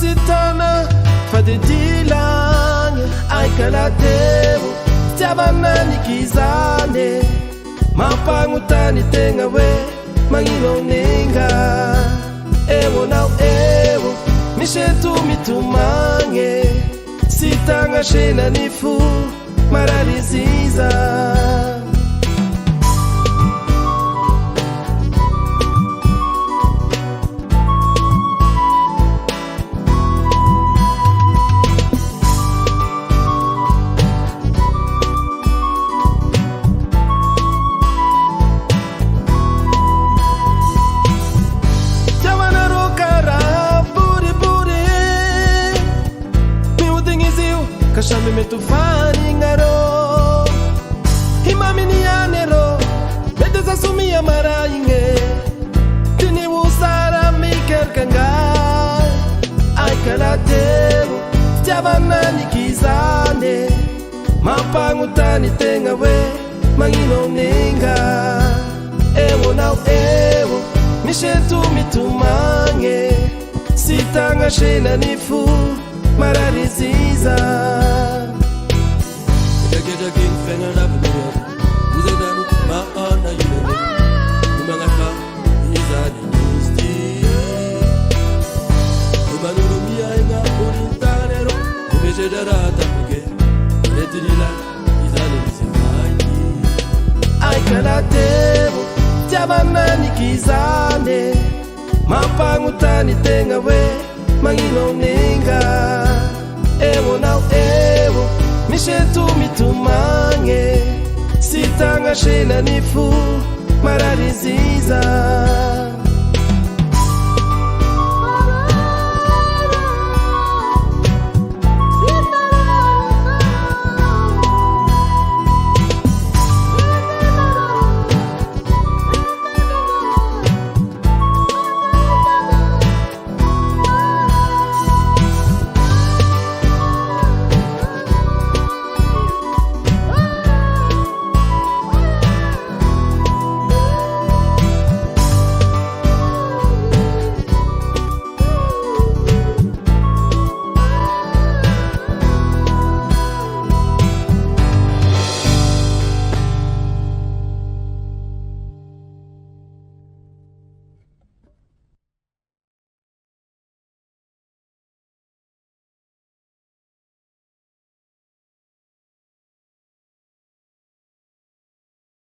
sitana fadedilang ay kalateo tiavannanikizane mapangutani tenga we manginonenga ewo nao ewo mishetu mitumange sitanga shena nifu marariziza Kashami metufani ngaro Himami ni anero Bedeza sumia marainge Tini usara miker kanga Aikalateru Tiavana nikizane Mapangutani tenga we Mangino ninga Ewo nao ewo Mishetu mitumange Sitanga shena nifu marariziza Get a king finger up the road. Who's a done? My honor, you know. Umangaka, he's a dynasty. Umanurumia in a Purintanero, Umeshadata, let it like he's a dynasty. I cannot tell Tiavana nikizane Mapangutani tenga we Mangino ninga Ewo nao ewo Mishetu mitumange Sitanga shena nifu marariziza